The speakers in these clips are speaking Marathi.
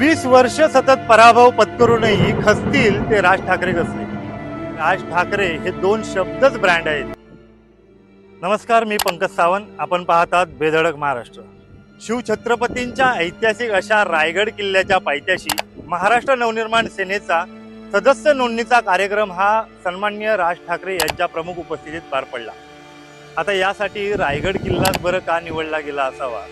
20 वर्ष सतत पराभव पत्करूनही खचतील ते राज ठाकरे कसले. राज ठाकरे हे दोन शब्दच ब्रँड आहेत. नमस्कार, मी पंकज सावंत. आपण पाहतात बेधडक महाराष्ट्र. शिवछत्रपतींच्या ऐतिहासिक अशा रायगड किल्ल्याच्या पायथ्याशी महाराष्ट्र नवनिर्माण सेनेचा सदस्य नोंदणीचा कार्यक्रम हा सन्माननीय राज ठाकरे यांच्या प्रमुख उपस्थितीत पार पडला. आता यासाठी रायगड किल्लाच बरं का निवडला गेला असावा,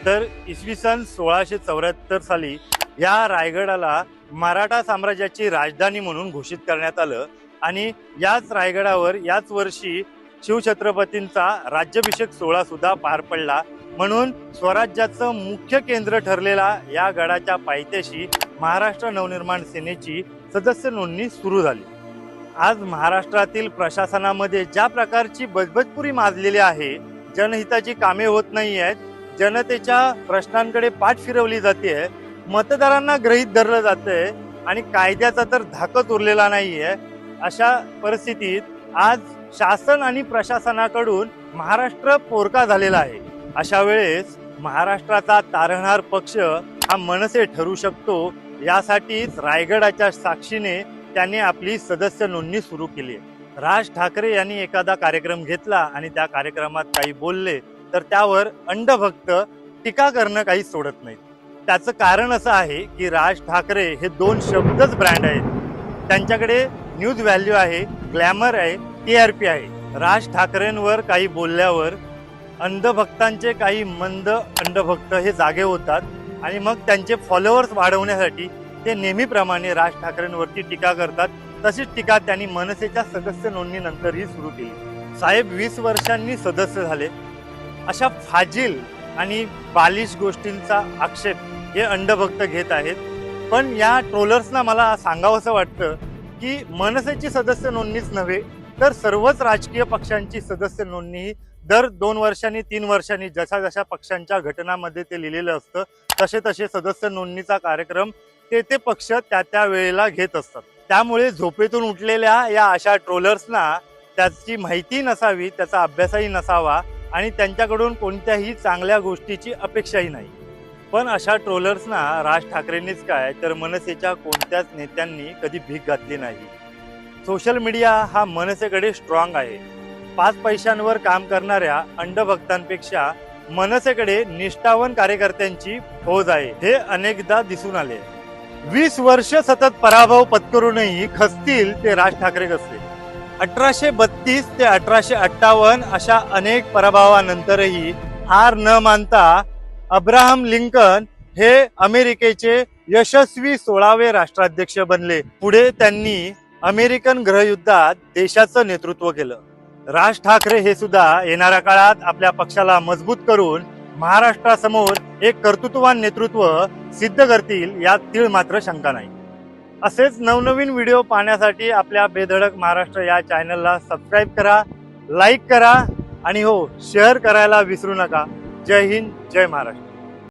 तर इसवी सन 1674 साली या रायगडाला मराठा साम्राज्याची राजधानी म्हणून घोषित करण्यात आलं आणि याच रायगडावर याच वर्षी शिवछत्रपतींचा राज्याभिषेक सोहळा सुद्धा पार पडला. म्हणून स्वराज्याचं मुख्य केंद्र ठरलेला या गडाच्या पायथ्याशी महाराष्ट्र नवनिर्माण सेनेची सदस्य नोंदणी सुरू झाली. आज महाराष्ट्रातील प्रशासनामध्ये ज्या प्रकारची बजबजपुरी माजलेली आहे, जनहिताची कामे होत नाही आहेत, जनतेच्या प्रश्नांकडे पाठ फिरवली जाते, मतदारांना गृहीत धरलं जातंय आणि कायद्याचा तर धाकच उरलेला नाहीये. अशा परिस्थितीत आज शासन आणि प्रशासनाकडून महाराष्ट्र पोरका झालेला आहे. अशा वेळेस महाराष्ट्राचा तारणहार पक्ष हा मनसे ठरू शकतो, यासाठीच रायगडाच्या साक्षीने त्यांनी आपली सदस्य नोंदणी सुरू केली. राज ठाकरे यांनी एखादा कार्यक्रम घेतला आणि त्या कार्यक्रमात काही बोलले तर त्यावर अंधभक्त टीका करणं काही सोडत नाही. त्याचं कारण असं आहे की राज ठाकरे हे दोन शब्दच ब्रँड आहेत. त्यांच्याकडे न्यूज व्हॅल्यू आहे, ग्लॅमर आहे, TRP आहे. राज ठाकरेंवर काही बोलल्यावर अंधभक्तांचे काही मंद अंधभक्त हे जागे होतात आणि मग त्यांचे फॉलोअर्स वाढवण्यासाठी ते नेहमीप्रमाणे राज ठाकरेंवरती टीका करतात. तशीच टीका त्यांनी मनसेच्या सदस्य नोंदणीनंतरही सुरू केली. साहेब 20 वर्षांनी सदस्य झाले, अशा फाजील आणि बालिश गोष्टींचा आक्षेप हे अंधभक्त घेत आहेत. पण या ट्रोलर्सना मला सांगावंसं वाटतं की मनसेची सदस्य नोंदणीच नव्हे तर सर्वच राजकीय पक्षांची सदस्य नोंदणी दर 2 वर्षांनी 3 वर्षांनी जशा जशा पक्षांच्या घटनांमध्ये ते लिहिलेलं असतं तसे तसे सदस्य नोंदणीचा कार्यक्रम ते पक्ष त्या वेळेला घेत असतात. त्यामुळे झोपेतून उठलेल्या या अशा ट्रोलर्सना त्याची माहिती नसावी, त्याचा अभ्यासही नसावा आणि त्यांच्याकडून कोणत्याही चांगल्या गोष्टीची अपेक्षाही नाही. पण अशा ट्रोलर्सना राज ठाकरेंनीच काय तर मनसेच्या कोणत्याच नेत्यांनी कधी भीक घातली नाही. सोशल मीडिया हा मनसेकडे स्ट्रॉंग आहे. 5 पैशांवर काम करणाऱ्या अंधभक्तांपेक्षा मनसेकडे निष्ठावान कार्यकर्त्यांची फौज आहे, हे अनेकदा दिसून आले. 20 वर्ष सतत पराभव पत्करूनही खचतील ते राज ठाकरे कसले. 1832 ते 1858 अशा अनेक पराभवानंतरही हार न मानता अब्राहम लिंकन हे अमेरिकेचे यशस्वी 16वे राष्ट्राध्यक्ष बनले. पुढे त्यांनी अमेरिकन गृहयुद्धात देशाचं नेतृत्व केलं. राज ठाकरे हे सुद्धा येणाऱ्या काळात आपल्या पक्षाला मजबूत करून महाराष्ट्रासमोर एक कर्तृत्ववान नेतृत्व सिद्ध करतील, यात तीळ मात्र शंका नाही. असेच नवनवीन व्हिडिओ पाहण्यासाठी आपल्या बेधडक महाराष्ट्र या चॅनलला सबस्क्राईब करा, लाईक करा आणि हो, शेअर करायला विसरू नका. जय हिंद, जय महाराष्ट्र.